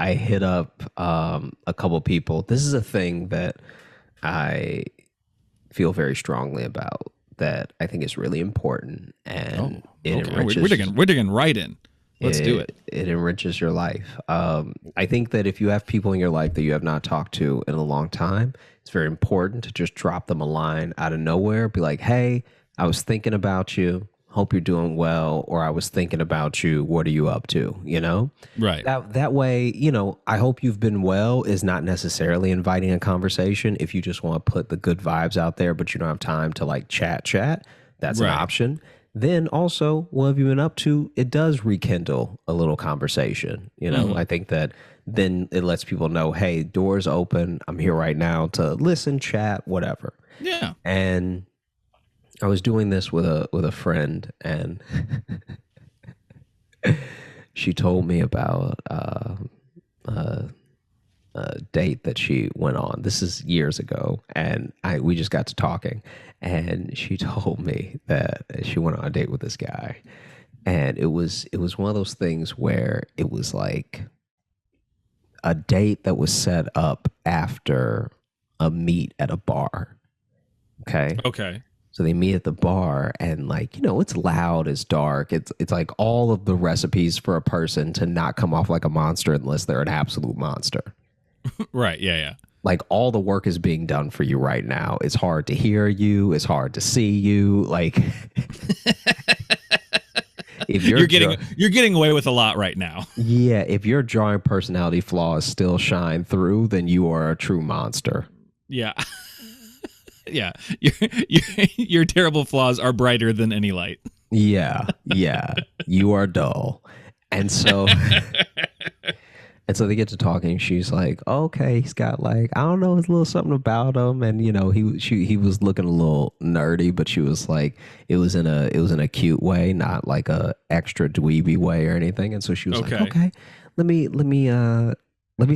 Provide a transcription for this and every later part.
I hit up a couple people. This is a thing that I feel very strongly about, that I think is really important, Oh, and it okay. We're enriches digging right in. Let's do it. it enriches your life. I think that if you have people in your life that you have not talked to in a long time, it's very important to just drop them a line out of nowhere. Be like, "Hey, I was thinking about you. Hope you're doing well," or "I was thinking about you. What are you up to?" You know, Right. that way, "I hope you've been well" is not necessarily inviting a conversation. If you just want to put the good vibes out there, but you don't have time to like chat, that's an Right. option. Then also, what have you been up to? It does rekindle a little conversation. Hmm. I think that then it lets people know, hey, doors open. I'm here right now to listen, chat, whatever. Yeah. And I was doing this with a friend, and she told me about a date that she went on. This is years ago, and we just got to talking, and she told me that she went on a date with this guy, and it was one of those things where it was like a date that was set up after a meet at a bar. Okay. Okay. So they meet at the bar, and like, it's loud, it's dark. It's like all of the recipes for a person to not come off like a monster unless they're an absolute monster. Right. Yeah. Yeah. Like all the work is being done for you right now. It's hard to hear you, it's hard to see you. Like if you're You're getting away with a lot right now. yeah, if your drawing personality flaws still shine through, then you are a true monster. Yeah. Yeah. Your terrible flaws are brighter than any light. Yeah, yeah. You are dull. And so and so they get to talking. She's like, oh, okay, he's got like, I don't know, it's a little something about him. And he was looking a little nerdy, but she was like, it was in a cute way, not like a extra dweeby way or anything. And so she was like, Okay. okay, let me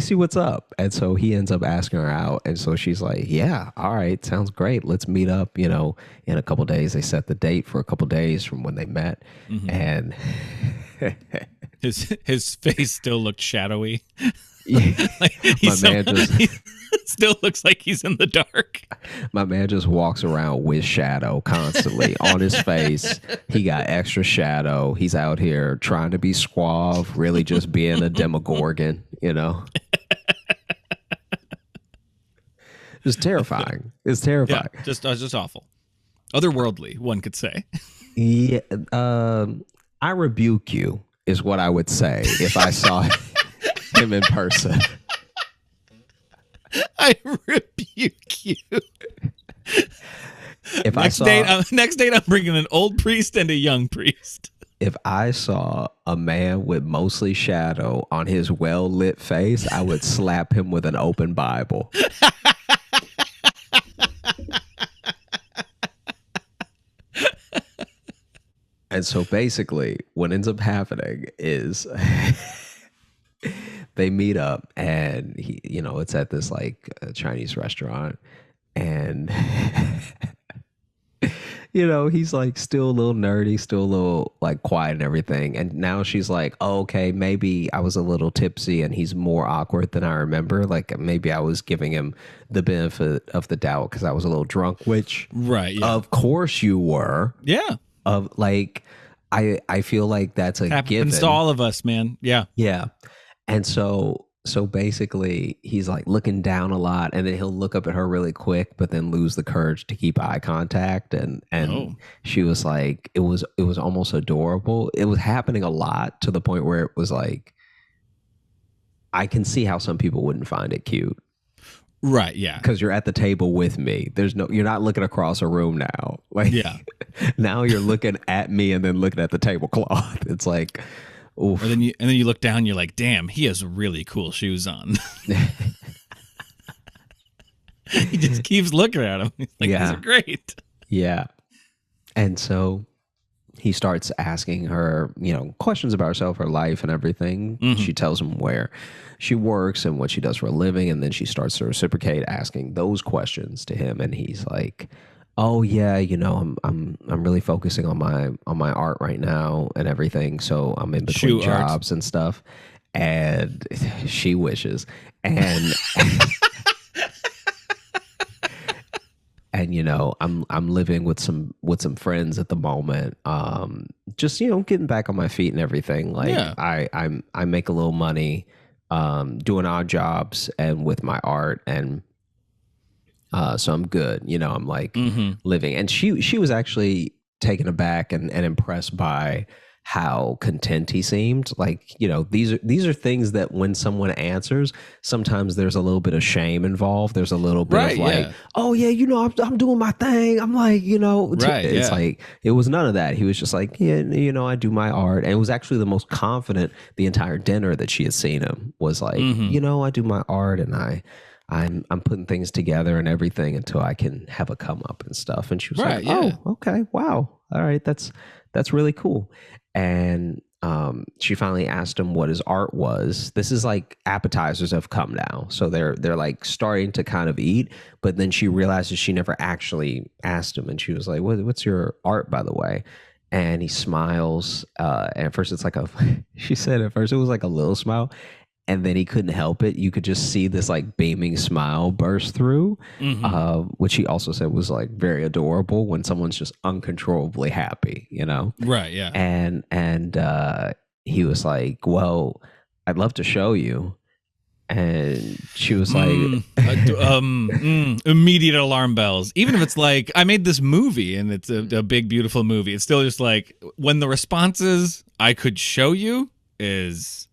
see what's up. And so he ends up asking her out. And so she's like, yeah, all right, sounds great. Let's meet up, in a couple days. They set the date for a couple days from when they met. Hmm. And His face still looked shadowy. yeah, Like my man just he still looks like he's in the dark. my man just walks around with shadow constantly on his face. He got extra shadow. He's out here trying to be suave, really just being a demogorgon, It's terrifying. It's Yeah, terrifying. just awful. Otherworldly, one could say. Yeah, I rebuke you is what I would say if I saw him in person. I rebuke you. If I Next saw date, I'm bringing an old priest and a young priest. if I saw a man with mostly shadow on his well lit face, I would slap him with an open Bible. And so basically, what ends up happening is they meet up, and it's at this like Chinese restaurant, and he's like still a little nerdy, still a little like quiet and everything. And now she's like, oh, okay, maybe I was a little tipsy and he's more awkward than I remember. Like maybe I was giving him the benefit of the doubt because I was a little drunk, which Right. Yeah. of course you were. Yeah. Of like, I feel like that's a Happens given. to all of us, man. Yeah. Yeah. And so basically he's like looking down a lot, and then he'll look up at her really quick, but then lose the courage to keep eye contact. And Oh. she was like, it was almost adorable. It was happening a lot to the point where it was like, I can see how some people wouldn't find it cute Right. Yeah. because you're at the table with me. You're not looking across a room now. Like Yeah. now you're looking at me and then looking at the tablecloth. It's like, oof. And then you look down, you're like, damn, he has really cool shoes on. He just keeps looking at him. He's like, Yeah. these are great. Yeah. And so he starts asking her, questions about herself, her life, and everything. Mhm. She tells him where she works and what she does for a living, and then she starts to reciprocate asking those questions to him. And he's like, "Oh yeah, I'm really focusing on my art right now and everything. So I'm in between Shoe art. jobs and stuff." and she wishes. And and I'm living with some friends at the moment. Just getting back on my feet and everything. Like Yeah. I make a little money doing odd jobs and with my art, and so I'm good. I'm like living. And she was actually taken aback and impressed by how content he seemed. Like, these are things that when someone answers, sometimes there's a little bit of shame involved. There's a little bit Right, of like, yeah. oh yeah, I'm doing my thing. I'm like, Right, it's yeah. like, it was none of that. He was just like, yeah, I do my art. And it was actually the most confident the entire dinner that she had seen him was like, I do my art, and I'm putting things together and everything until I can have a come up and stuff. And she was like, Right, oh, yeah. okay, wow, all right, that's really cool. And she finally asked him what his art was. This is like appetizers have come now, so they're like starting to kind of eat. But then she realizes she never actually asked him, and she was like, what's your art, by the way? And he smiles. And at first, it's like she said at first it was like a little smile, and then he couldn't help it. You could just see this like beaming smile burst through, which he also said was like very adorable when someone's just uncontrollably happy, Right, yeah. And he was like, well, I'd love to show you. And she was like, immediate alarm bells. Even if it's like, I made this movie and it's a big, beautiful movie, it's still just like, when the response is, I could show you, is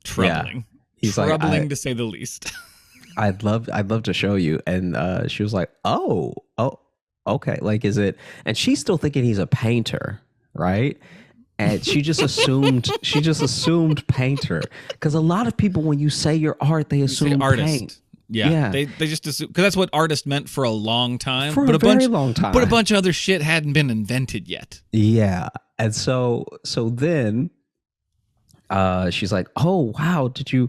troubling. Yeah. He's troubling like, to say the least. I'd love to show you. And she was like, oh, okay. Like, is it? And she's still thinking he's a painter, right? And she just assumed painter, because a lot of people, when you say your art, they assume artist. paint. Yeah. They just assume, because that's what artist meant for a long time. For a very long time. But a bunch of other shit hadn't been invented yet. Yeah. And so then she's like, oh wow, did you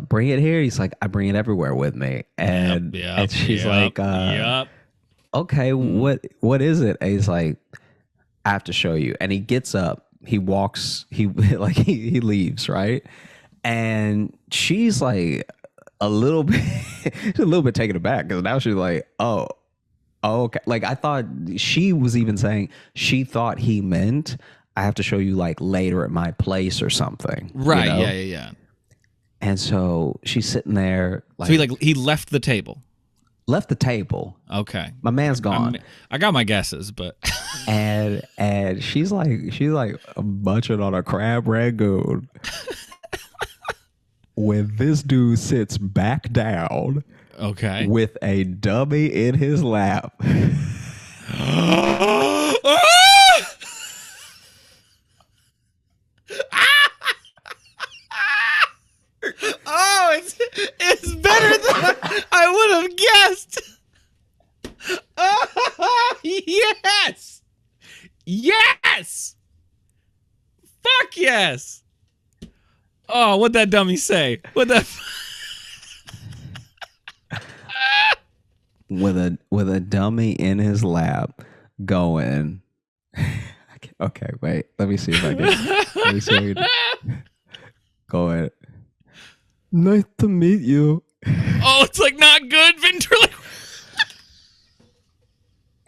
bring it here? He's like, I bring it everywhere with me. And she's like, okay, what is it? And he's like, I have to show you. And he gets up, he walks, he leaves, right? And she's like a little bit taken aback, because now she's like, oh, okay. Like, I thought she was even saying she thought he meant, I have to show you like later at my place or something. Right. Yeah. And so she's sitting there. Like, so he left the table. Left the table. Okay. My man's gone. I got my guesses, but and she's like munching on a crab rangoon when this dude sits back down. Okay. With a dummy in his lap. Oh, it's better than I would have guessed. Oh, yes. Yes. Fuck yes. Oh, what'd that dummy say? What the? With a dummy in his lap, going. Okay, wait. Let me see if I can. Let me see if I can. Going. Nice to meet you. Oh, it's like not good ventriloquism.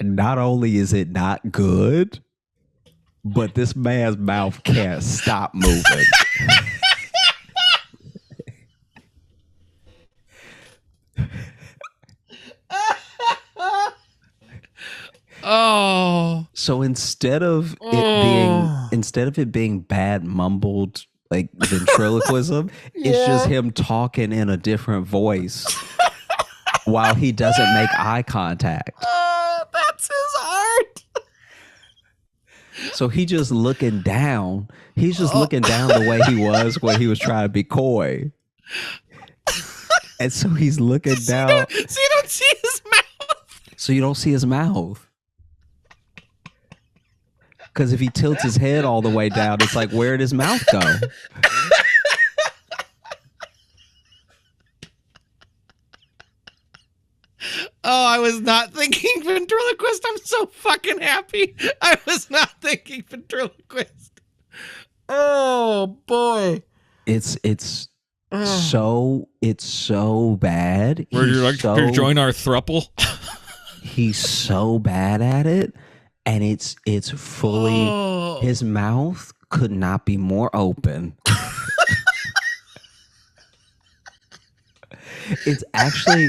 And not only is it not good, but this man's mouth can't stop moving. Oh. So instead of it being bad mumbled like ventriloquism, it's just him talking in a different voice while he doesn't make eye contact. That's his art. So he just looking down. He's just looking down the way he was when he was trying to be coy. And so he's looking down. So you don't see his mouth. So you don't see his mouth. Because if he tilts his head all the way down, it's like, where'd his mouth go? Oh, I was not thinking ventriloquist. I'm so fucking happy. I was not thinking ventriloquist. Oh, boy. It's so bad. Would you like to join our thruple? He's so bad at it, and it's fully his mouth could not be more open. It's actually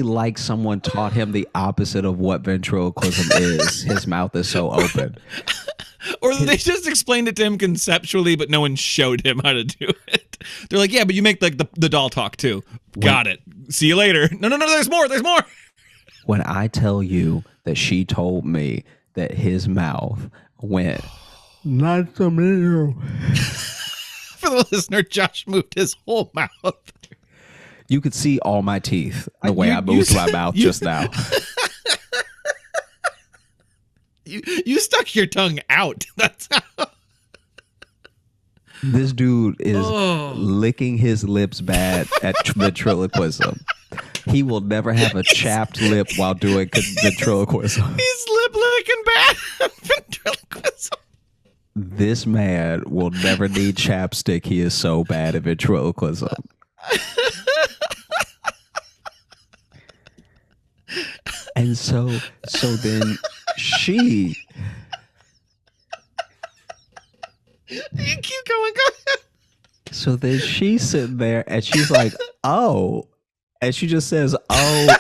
like someone taught him the opposite of what ventriloquism is. His mouth is so open. Or they just explained it to him conceptually, but no one showed him how to do it. They're like, yeah, but you make like the doll talk too. Got it. See you later. No, there's more. There's more. When I tell you that she told me that his mouth went, nice to meet you. For the listener, Josh moved his whole mouth. You could see all my teeth the way I moved my mouth just now. You stuck your tongue out. That's how. This dude is licking his lips bad at ventriloquism. He will never have a chapped lip while doing ventriloquism. He's lip licking bad at ventriloquism. This man will never need chapstick. He is so bad at ventriloquism. And so then she. You keep going. Go ahead. So then she's sitting there and she's like, oh. And she just says, oh.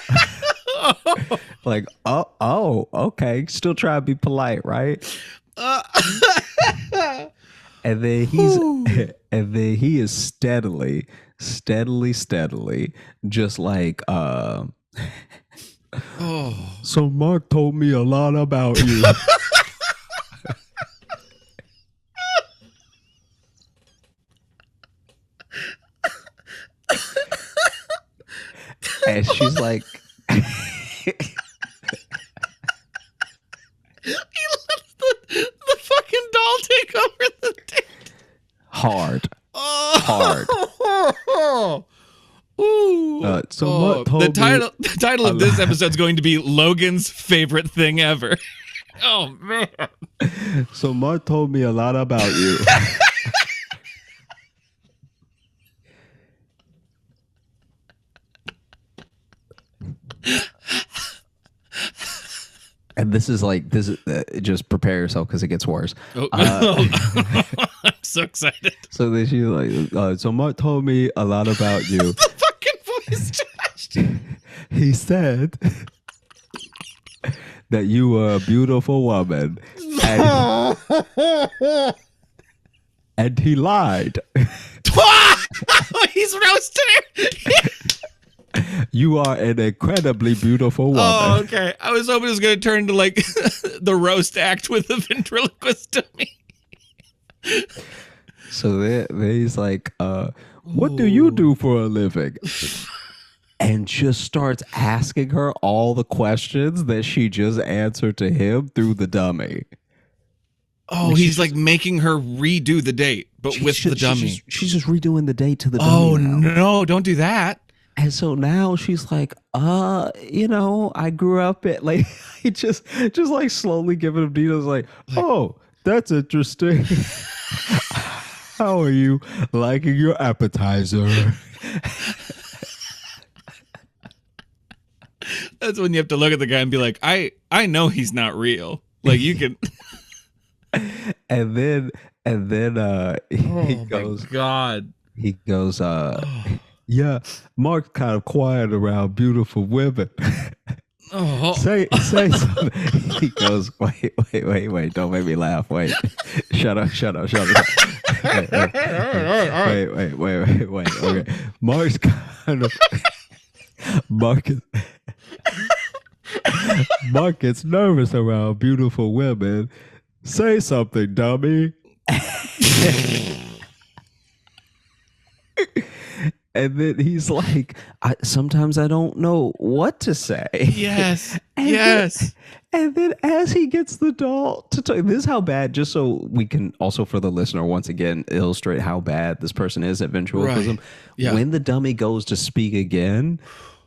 Like, oh, okay. Still try to be polite, right? And then he is steadily, just like, so Mark told me a lot about you. And she's like, he lets the fucking doll take over the date. Hard. Ooh. The title of this episode is going to be Logan's favorite thing ever. Oh man. So Mark told me a lot about you. And this is just prepare yourself because it gets worse. I'm so excited. So then she's like, so Mark told me a lot about you. The fucking voice, Josh. He said that you were a beautiful woman. And he lied. He's roasting her. You are an incredibly beautiful woman. Oh, okay. I was hoping it was going to turn into like the roast act with the ventriloquist dummy. So then he's like, what do you do for a living? And just starts asking her all the questions that she just answered to him through the dummy. Oh, he's like making her redo the date, but with the dummy. She's just redoing the date to the dummy. Oh, no, don't do that. And so now she's like, I grew up at like, just like slowly giving him details like, oh, that's interesting. How are you liking your appetizer? That's when you have to look at the guy and be like, I know he's not real. Like you can. and then he goes, my God. He goes, yeah, Mark's kind of quiet around beautiful women. Say something. He goes, wait, don't make me laugh. Wait, shut up. Wait. Okay, Mark's kind of Mark gets nervous around beautiful women. Say something, dummy. And then he's like, sometimes I don't know what to say. Yes. Yes. And then as he gets the doll to talk, this is how bad, just so we can also for the listener, once again, illustrate how bad this person is at ventriloquism. Right. Yeah. When the dummy goes to speak again,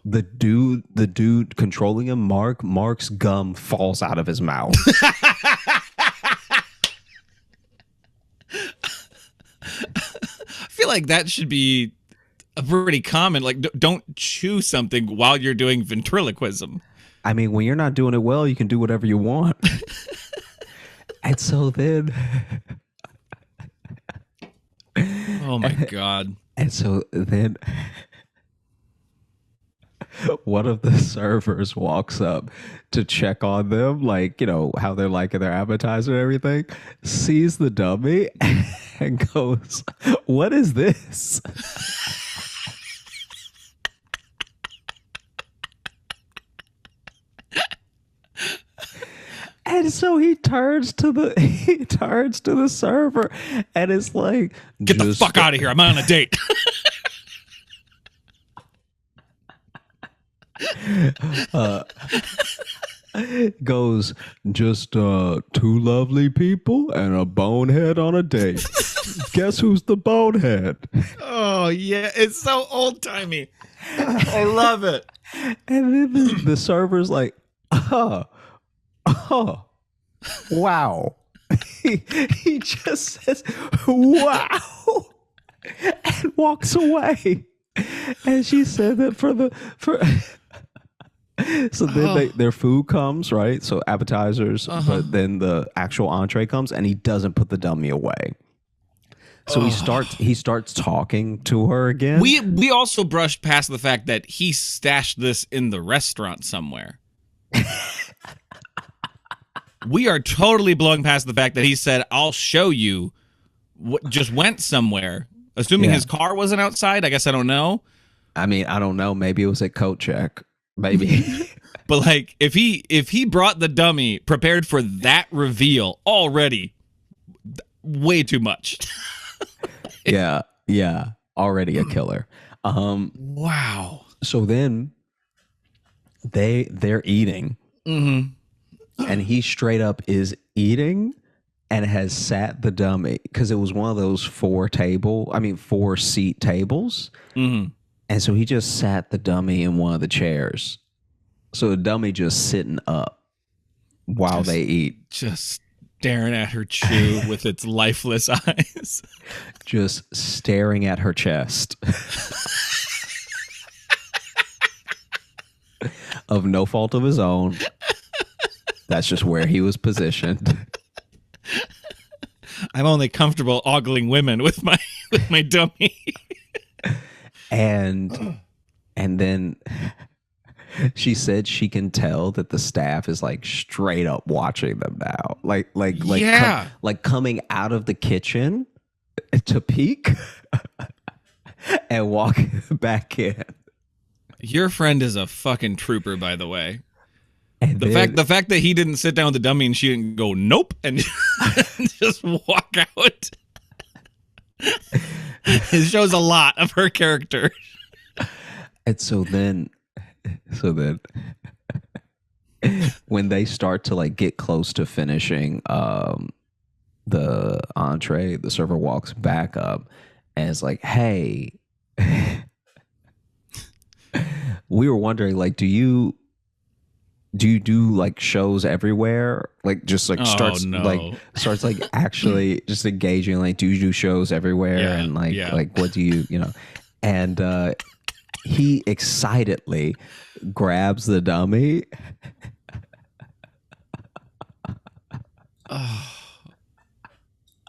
the dude controlling him, Mark's gum falls out of his mouth. feel like that should be a pretty common. Like, don't chew something while you're doing ventriloquism. I mean, when you're not doing it well, you can do whatever you want. And so then, Oh my God. and so then, one of the servers walks up to check on them, like, how they're liking their appetizer and everything, sees the dummy and goes, "What is this?" And so he turns to the server and it's like, Get the fuck out of here. I'm on a date. Goes, "Just two lovely people and a bonehead on a date. Guess who's the bonehead?" Oh, yeah. It's so old timey. I love it. And then the server's like, "Oh, wow." He just says, "Wow," and walks away. And she said that so then their food comes, right? So appetizers, but then the actual entree comes, and he doesn't put the dummy away. So he starts talking to her again. We also brushed past the fact that he stashed this in the restaurant somewhere. We are totally blowing past the fact that he said, "I'll show you." Just went somewhere, assuming his car wasn't outside. I guess I don't know. I mean, I don't know. Maybe it was at coat check. Maybe. But like, if he brought the dummy prepared for that reveal already, way too much. Yeah. Already a killer. Wow. So then they're eating, and he straight up is eating and has sat the dummy, because it was one of those 4-seat tables. And so he just sat the dummy in one of the chairs. So the dummy just sitting up while they eat. Just staring at her chew with its lifeless eyes. Just staring at her chest. Of no fault of his own. That's just where he was positioned. I'm only comfortable ogling women with my dummy. And then she said she can tell that the staff is like straight up watching them now, like coming out of the kitchen to peek and walk back in. Your friend is a fucking trooper, by the way. And the fact that he didn't sit down with the dummy and she didn't go nope and just walk out. It shows a lot of her character. And so then when they start to like get close to finishing the entree, the server walks back up and is like, "Hey, we were wondering, like, do you do like shows everywhere? Like, just like starts like actually just engaging, like, do you do shows everywhere? And like what do you and he excitedly grabs the dummy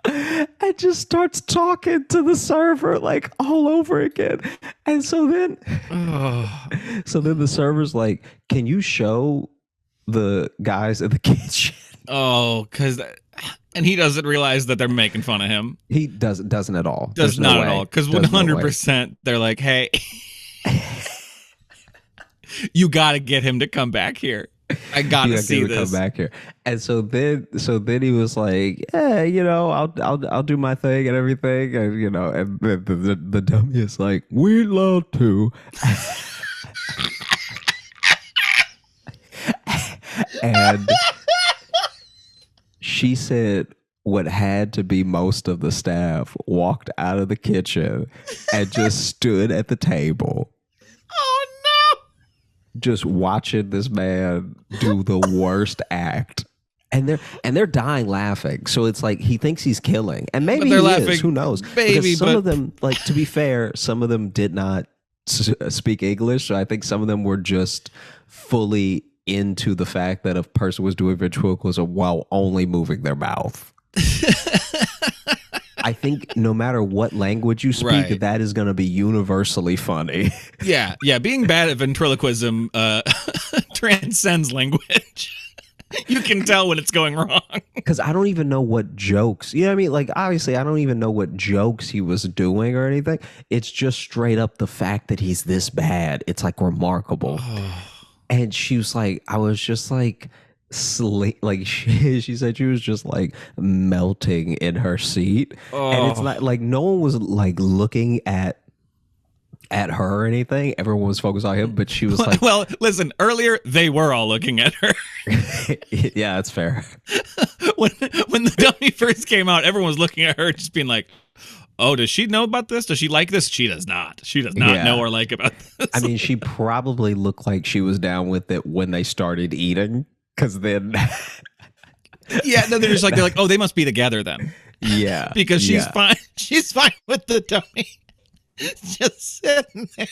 and just starts talking to the server like all over again. And so then the server's like, "Can you show the guys in the kitchen?" And he doesn't realize that they're making fun of him. He doesn't at all. Does not at all. Because 100% they're like, "Hey, you got to get him to come back here. I got to see this." Come back here. And so then he was like, "Yeah, I'll do my thing and everything." And and the dummy is like, "We'd love to." And she said what had to be most of the staff walked out of the kitchen and just stood at the table. Oh no! Just watching this man do the worst act and they're dying laughing. So it's like he thinks he's killing, and But maybe they're he laughing, is. Who knows? baby. Because some But of them, like to be fair, some of them did not speak English. So I think some of them were just fully into the fact that a person was doing ventriloquism while only moving their mouth. I think no matter what language you speak, Right. that is going to be universally funny. yeah, being bad at ventriloquism transcends language. You can tell when it's going wrong. Because I don't even know what jokes, you know what I mean? Like, obviously, I don't even know what jokes he was doing or anything. It's just straight up the fact that he's this bad. It's like remarkable. And she was like, I was just like, like she said she was just like melting in her seat. And it's not like no one was like looking at her or anything. Everyone was focused on him, but she was like, well, listen, earlier they were all looking at her. yeah, that's fair. when the dummy first came out, everyone was looking at her just being like, oh, does she know about this? Does she like this? She does not. She does not know or like about this. I mean, she probably looked like she was down with it when they started eating, because then yeah, no, they're like, oh, they must be together then. Yeah. Because she's fine. She's fine with the dummy. Just sitting there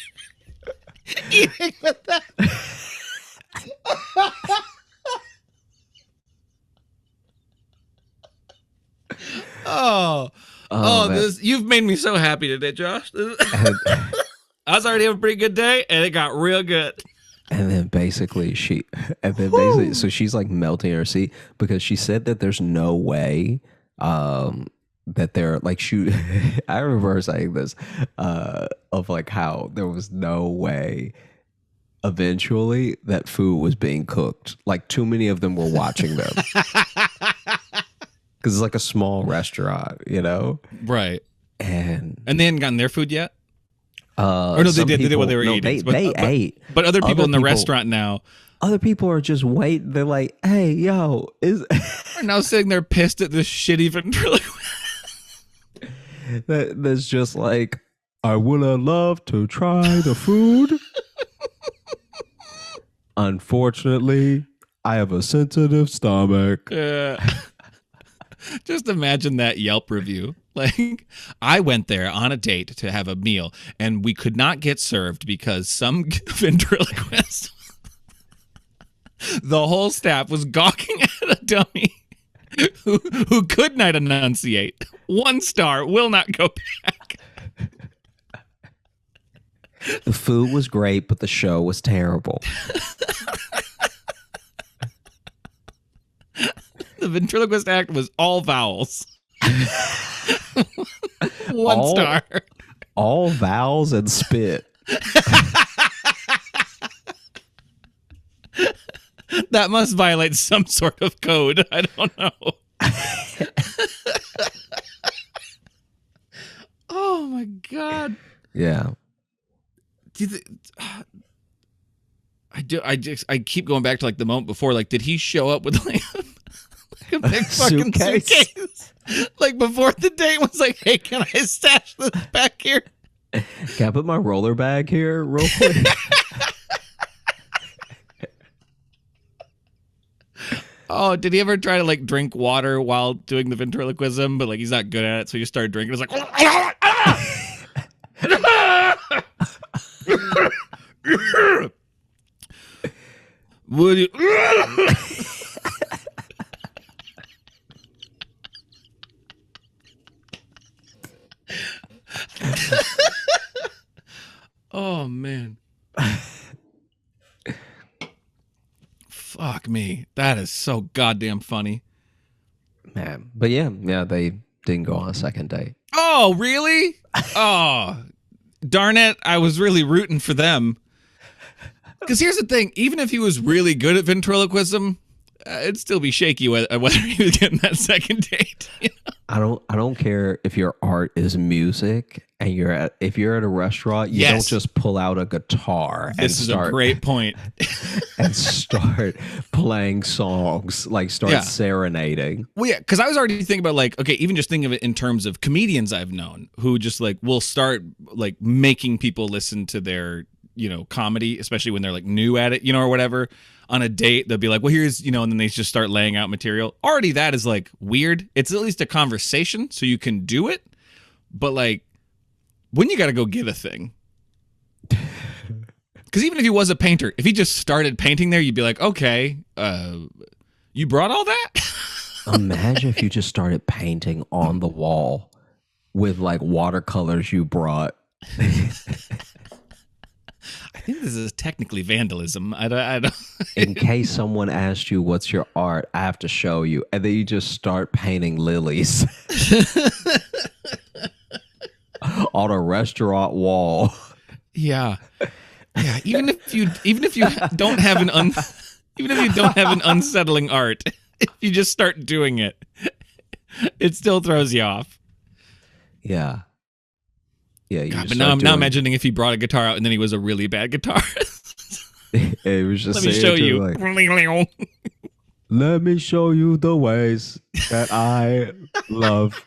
eating with that. This you've made me so happy today, Josh. I was already having a pretty good day, and it got real good. And then basically so she's like melting her seat because she said that there's no way that they're like I remember her saying this of like how there was no way eventually that food was being cooked. Like too many of them were watching them. Because it's like a small restaurant, you know? Right. And they hadn't gotten their food yet? Or no, they did. They did what they were eating. They ate. But other people in the restaurant now. Other people are just waiting. They're like, hey, yo. Are now sitting there pissed at this shitty ventriloquist. That's just like, I would have loved to try the food. Unfortunately, I have a sensitive stomach. Just imagine that Yelp review. Like, I went there on a date to have a meal, and we could not get served because some ventriloquist, the whole staff was gawking at a dummy who could not enunciate. 1 star, will not go back. The food was great, but the show was terrible. The ventriloquist act was all vowels. 1 star. All vowels and spit. That must violate some sort of code. I don't know. Oh my God. Yeah. I keep going back to like the moment before. Like, did he show up with like a big fucking suitcase? Like before the date was like, hey, can I stash this back here? Can I put my roller bag here real quick? Oh, did he ever try to like drink water while doing the ventriloquism? But like he's not good at it, so he just started drinking. It's like, would you? Oh man. Fuck me. That is so goddamn funny. Man. But yeah, they didn't go on a second date. Oh, really? Oh, darn it. I was really rooting for them. Because here's the thing. Even if he was really good at ventriloquism, it'd still be shaky whether he was getting that second date. You know? I don't care if your art is music and if you're at a restaurant, you don't just pull out a guitar and start a great point. and start playing songs, like start serenading. Well, yeah, because I was already thinking about like, okay, even just thinking of it in terms of comedians I've known who just like will start like making people listen to their comedy, especially when they're like new at it, or whatever. On a date, they'll be like, well, here's, and then they just start laying out material. Already that is like weird. It's at least a conversation, so you can do it. But like, when you got to go get a thing. Because even if he was a painter, if he just started painting there, you'd be like, okay, you brought all that? Imagine if you just started painting on the wall with like watercolors you brought. I think this is technically vandalism. I don't. In case someone asked you, what's your art? I have to show you. And then you just start painting lilies on a restaurant wall. Yeah. Yeah. Even if you don't have an unsettling art, if you just start doing it, it still throws you off. Yeah. Yeah, God, but now I'm imagining if he brought a guitar out and then he was a really bad guitarist. It was just Let me show you. Like, let me show you the ways that I love.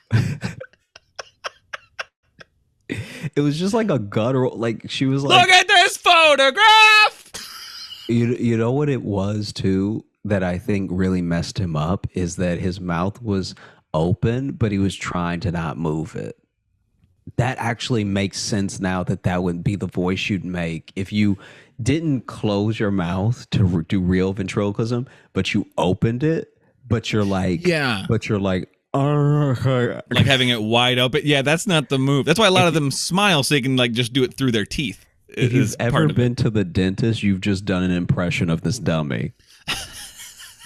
It was just like a guttural, like she was like, look at this photograph. You know what it was too that I think really messed him up is that his mouth was open, but he was trying to not move it. That actually makes sense now that would be the voice you'd make if you didn't close your mouth to do real ventriloquism, but you opened it, but you're like, like having it wide open. Yeah, that's not the move. That's why a lot of them smile so they can like just do it through their teeth. If you've ever been to the dentist, you've just done an impression of this dummy.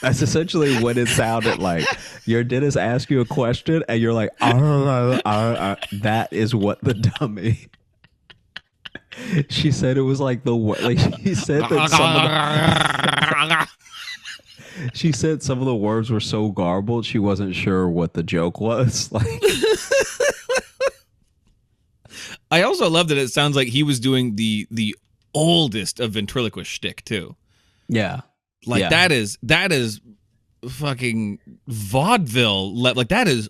That's essentially what it sounded like. Your dentist asks you a question and you're like, that is what the dummy. She said it was like she said that she said some of the words were so garbled she wasn't sure what the joke was. Like, I also love that it sounds like he was doing the oldest of ventriloquist shtick too. Yeah. Like that is fucking vaudeville. Like that is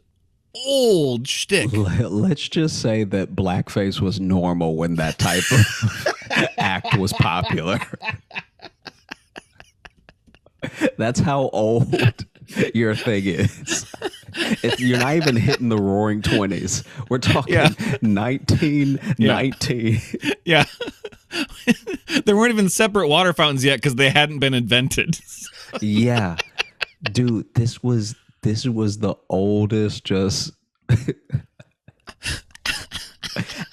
old shtick. Let's just say that blackface was normal when that type of act was popular. That's how old your thing is. You're not even hitting the roaring 20s. We're talking 1919. Yeah. There weren't even separate water fountains yet because they hadn't been invented. Yeah. Dude, this was the oldest just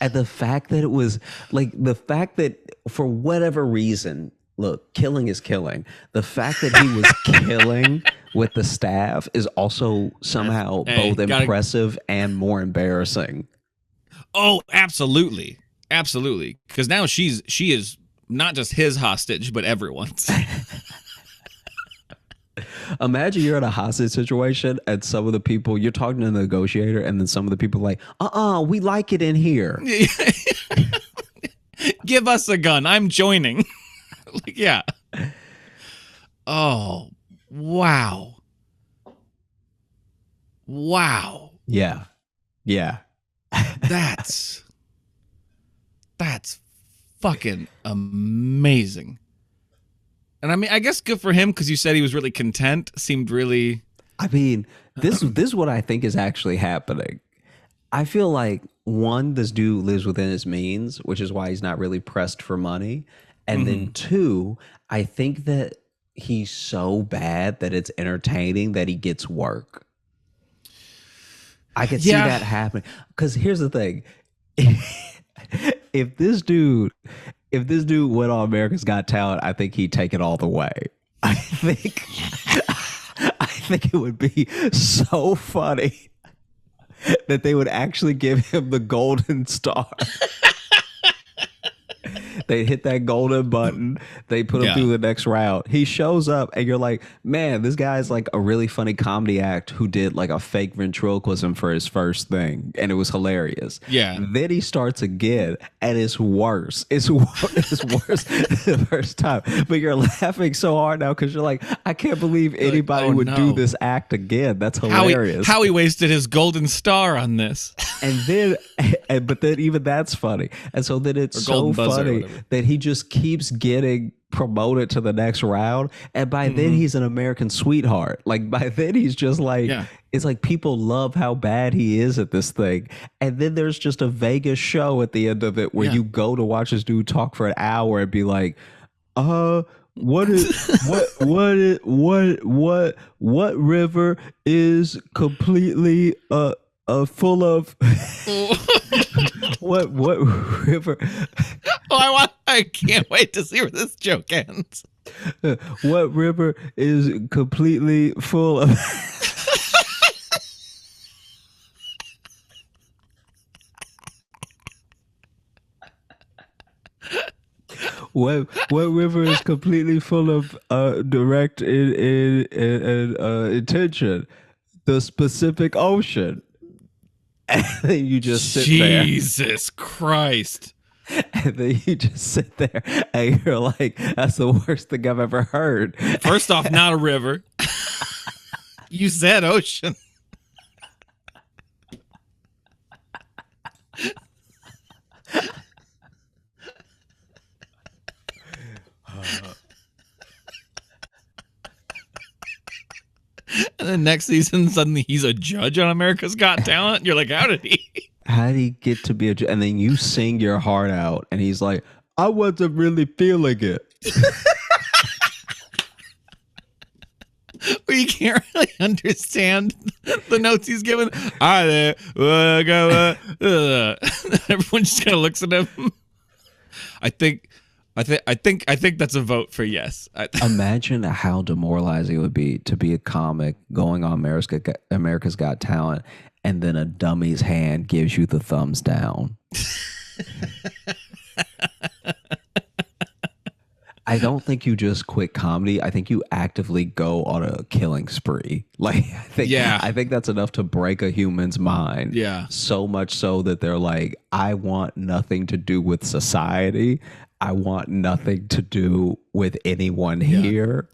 and the fact that it was like the fact that for whatever reason, look, killing is killing. The fact that he was killing with the staff is also somehow both impressive and more embarrassing. Oh, absolutely. Absolutely. Because now she is not just his hostage, but everyone's. Imagine you're in a hostage situation and some of the people, you're talking to the negotiator and then some of the people are like, we like it in here. Give us a gun. I'm joining. Like, yeah. Oh, wow. Wow. Yeah. Yeah. That's fucking amazing. And I mean, I guess good for him because you said he was really content. Seemed really. I mean, this is what I think is actually happening. I feel like one, this dude lives within his means, which is why he's not really pressed for money. And then two, I think that he's so bad that it's entertaining that he gets work. I could see that happening. Because here's the thing. If this dude went on America's Got Talent, I think he'd take it all the way. I think it would be so funny that they would actually give him the golden star. They hit that golden button. They put him through the next round. He shows up and you're like, man, this guy's like a really funny comedy act who did like a fake ventriloquism for his first thing. And it was hilarious. Yeah. Then he starts again and it's worse. It's worse the first time. But you're laughing so hard now because you're like, I can't believe anybody would do this act again. That's hilarious. How he wasted his golden star on this. And And but then even that's funny. And so then it's Or so golden buzzer or funny whatever. that he just keeps getting promoted to the next round. And by then Mm-hmm. he's an American sweetheart. Like by then he's just like, Yeah. it's like people love how bad he is at this thing. And then there's just a Vegas show at the end of it where Yeah. you go to watch this dude talk for an hour and be like, what is what river is completely full of what river I can't wait to see where this joke ends. what river is completely full of what river is completely full of direct intention? The Pacific Ocean. And then you just sit there. Jesus Christ. And then you just sit there and you're like, that's the worst thing I've ever heard. First off, not a river. You said ocean. And then next season, suddenly he's a judge on America's Got Talent. You're like, how did he? How did he get to be a and then you sing your heart out and he's like, I wasn't really feeling it. Where you can't really understand the notes he's given. Hi there. Everyone just kind of looks at him. I think that's a vote for yes. Imagine how demoralizing it would be to be a comic going on America's Got Talent and then a dummy's hand gives you the thumbs down. I don't think you just quit comedy. I think you actively go on a killing spree. Like, I think that's enough to break a human's mind. Yeah. So much so that they're like, I want nothing to do with society. I want nothing to do with anyone here.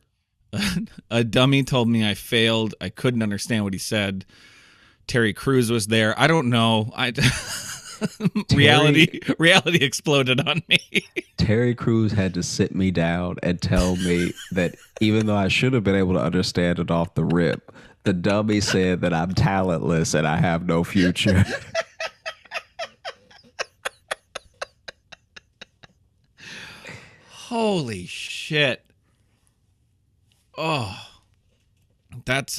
A dummy told me I failed. I couldn't understand what he said. Terry Crews was there. I don't know. Reality exploded on me. Terry Crews had to sit me down and tell me that even though I should have been able to understand it off the rip, the dummy said that I'm talentless and I have no future. Holy shit. Oh. That's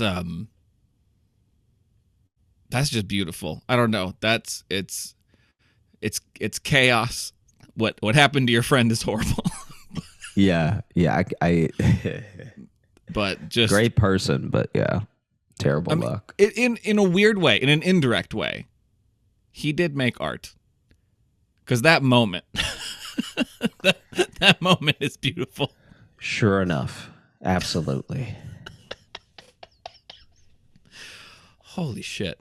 just beautiful. I don't know. It's chaos. What happened to your friend is horrible. Yeah. I but just great person, but yeah, terrible luck. In a weird way, in an indirect way, he did make art. Because that moment, that moment is beautiful. Sure enough, absolutely. Holy shit.